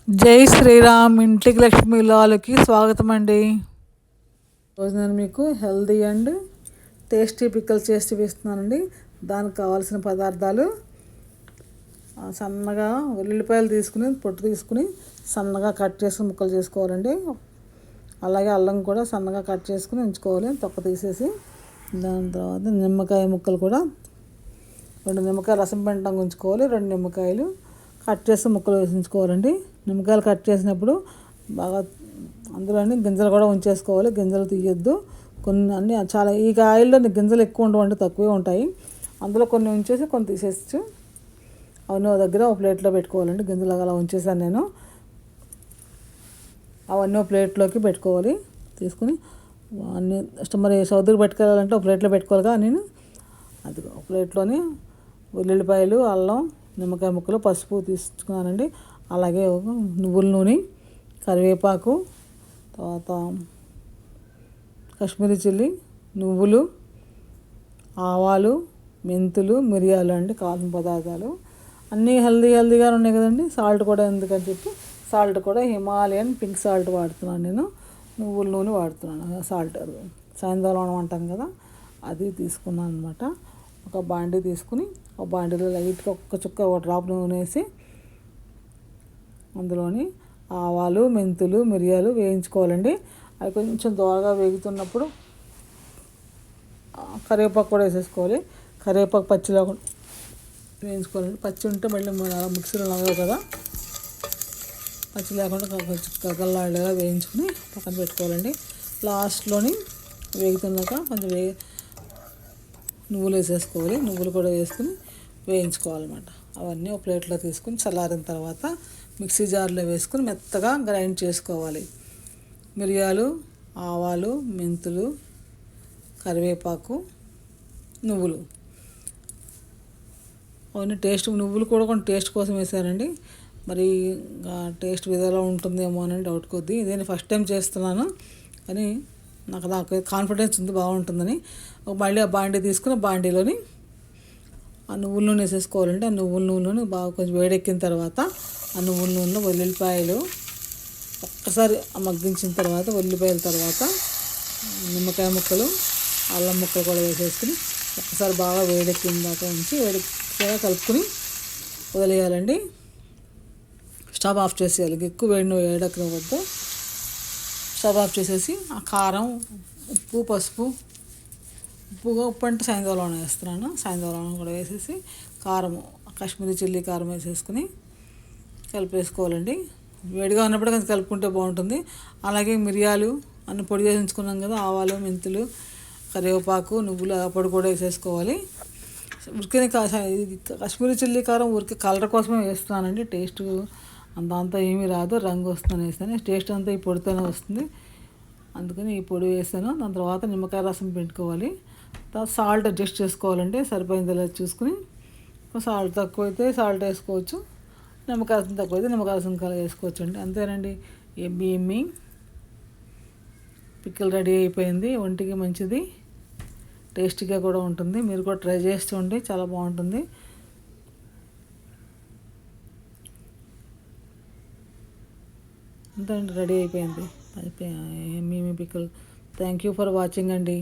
జై శ్రీరామ్. ఇంటికి లక్ష్మి లాలకి స్వాగతం అండి. రోజు నేను మీకు హెల్దీ అండ్ టేస్టీ పిక్కలు చేసి చూపిస్తున్నానండి. దానికి కావాల్సిన పదార్థాలు సన్నగా ఉల్లిపాయలు తీసుకుని పొట్టు తీసుకుని సన్నగా కట్ చేసుకుని ముక్కలు చేసుకోవాలండి. అలాగే అల్లం కూడా సన్నగా కట్ చేసుకుని ఉంచుకోవాలి, తొక్క తీసేసి. దాని తర్వాత నిమ్మకాయ ముక్కలు కూడా 2 నిమ్మకాయలు రసం పెంటంగా ఉంచుకోవాలి. 2 నిమ్మకాయలు కట్ చేసి ముక్కలు వేసి ఉంచుకోవాలండి. నిమ్మకాయలు కట్ చేసినప్పుడు బాగా అందులోని గింజలు కూడా ఉంచేసుకోవాలి, గింజలు తీయొద్దు. కొన్ని అన్నీ చాలా ఈ ఆయిల్లో గింజలు ఎక్కువ ఉండవండి, తక్కువే ఉంటాయి. అందులో కొన్ని ఉంచేసి కొన్ని తీసేసి అవన్నీ దగ్గర ఒక ప్లేట్లో పెట్టుకోవాలండి. గింజలు అలా ఉంచేసాను నేను. అవన్నీ ఒక ప్లేట్లోకి పెట్టుకోవాలి. తీసుకుని అన్నీ ఇష్టం మరి సౌదరికి పెట్టుకెళ్ళాలంటే ఒక ప్లేట్లో పెట్టుకోవాలిగా. నేను అది ఒక ప్లేట్లోని ఉల్లిపాయలు, అల్లం, నిమ్మకాయ ముక్కలు, పసుపు తీసుకున్నానండి. అలాగే నువ్వుల నూనె, కరివేపాకు, తర్వాత కాశ్మీరీ చిల్లీ, నువ్వులు, ఆవాలు, మెంతులు, మిరియాలు అండి కావాల్సిన పదార్థాలు. అన్నీ హెల్దీగా ఉన్నాయి కదండి. సాల్ట్ కూడా ఎందుకని చెప్పి సాల్ట్ కూడా హిమాలయన్ పింక్ సాల్ట్ వాడుతున్నాను నేను. నువ్వుల నూనె వాడుతున్నాను. సాల్ట్ సాయంత్రం అంటాం కదా, అది తీసుకున్నాను అనమాట. ఒక బాండీ తీసుకుని ఒక బాండీలో లైట్గా ఒక్క చుక్క ఒక డ్రాప్ నూనె వేసి అందులోని ఆవాలు, మెంతులు, మిరియాలు వేయించుకోవాలండి. అవి కొంచెం దోరగా వేగుతున్నప్పుడు కరివేపాకు కూడా వేసేసుకోవాలి. కరివేపాకు పచ్చి లేకుండా వేయించుకోవాలండి. పచ్చి ఉంటే మళ్ళీ మిక్సీలో నగవు కదా, పచ్చి లేకుండా కొంచెం గగ్గల్లాడేలా వేయించుకుని పక్కన పెట్టుకోవాలండి. లాస్ట్లోని వేగుతున్నాక కొంచెం నువ్వులు వేసేసుకోవాలి. నువ్వులు కూడా వేసుకుని వేయించుకోవాలన్నమాట. అవన్నీ ఒక ప్లేట్లో తీసుకుని చల్లారిన తర్వాత మిక్సీ జార్లో వేసుకుని మెత్తగా గ్రైండ్ చేసుకోవాలి. మిరియాలు, ఆవాలు, మెంతులు, కరివేపాకు, నువ్వులు అవన్నీ నువ్వులు కూడా కొన్ని టేస్ట్ కోసం వేసారండి. మరి టేస్ట్ విధాలా ఉంటుందేమో అని డౌట్ కొద్దీ ఇదే ఫస్ట్ టైం చేస్తున్నాను, కానీ నాకు కాన్ఫిడెన్స్ ఉంది బాగుంటుందని. మళ్ళీ ఆ బాండీ తీసుకుని బాండీలోని ఆ నువ్వుల నూనె వేసేసుకోవాలండి. ఆ నువ్వుల నూనెను బాగా కొంచెం వేడెక్కిన తర్వాత ఆ నువ్వుల నూనెలో ఉల్లిపాయలు ఒక్కసారి మగ్గించిన తర్వాత ఉల్లిపాయల తర్వాత నిమ్మకాయ ముక్కలు, అల్లం ముక్కలు కూడా వేసేసుకుని ఒక్కసారి బాగా వేడెక్కిన దాకా ఉంచి వేడెక్కిగా కలుపుకొని వదిలేయాలండి. స్టవ్ ఆఫ్ చేసేయాలి. ఎక్కువ వేడెక్కిన వద్ద స్టవ్ ఆఫ్ చేసేసి ఆ కారం, ఉప్పు, పసుపు ఉప్పు అంటే సాయంత్రం వేస్తున్నాను. సాయంత్రం కూడా వేసేసి కారము కాశ్మీరీ చిల్లీ కారం వేసేసుకుని కలిపేసుకోవాలండి. వేడిగా ఉన్నప్పుడు కొంచెం కలుపుకుంటే బాగుంటుంది. అలాగే మిరియాలు అన్ని పొడి చేసి ఉంచుకున్నాం కదా, ఆవాలు, మెంతులు, కరివేపాకు, నువ్వులు ఆ పొడి కూడా వేసేసుకోవాలి. ఉరికే కాశ్మీరీ చిల్లీ కారం ఊరికే కలర్ కోసమే వేస్తున్నానండి. టేస్ట్ దాంతో ఏమీ రాదు, రంగు వస్తుందని వేస్తాను. టేస్ట్ అంతా ఈ పొడితోనే వస్తుంది, అందుకని ఈ పొడి వేసాను. దాని తర్వాత నిమ్మకాయ రసం పెట్టుకోవాలి. తర్వాత సాల్ట్ అడ్జస్ట్ చేసుకోవాలండి, సరిపోయింది ఇలా చూసుకుని. సాల్ట్ తక్కువైతే సాల్ట్ వేసుకోవచ్చు, నిమ్మకాయ రసం తక్కువైతే నిమ్మకాయ రసం వేసుకోవచ్చు అండి. అంతేనండి. ఎమ్మి పిక్కలు రెడీ అయిపోయింది. ఒంటికి మంచిది, టేస్టీగా కూడా ఉంటుంది. మీరు కూడా ట్రై చేస్తూ ఉండి చాలా బాగుంటుంది. అంతే అండి, రెడీ అయిపోయింది. ఎమ్మి పిక్కలు. థ్యాంక్ యూ ఫర్ వాచింగ్ అండి.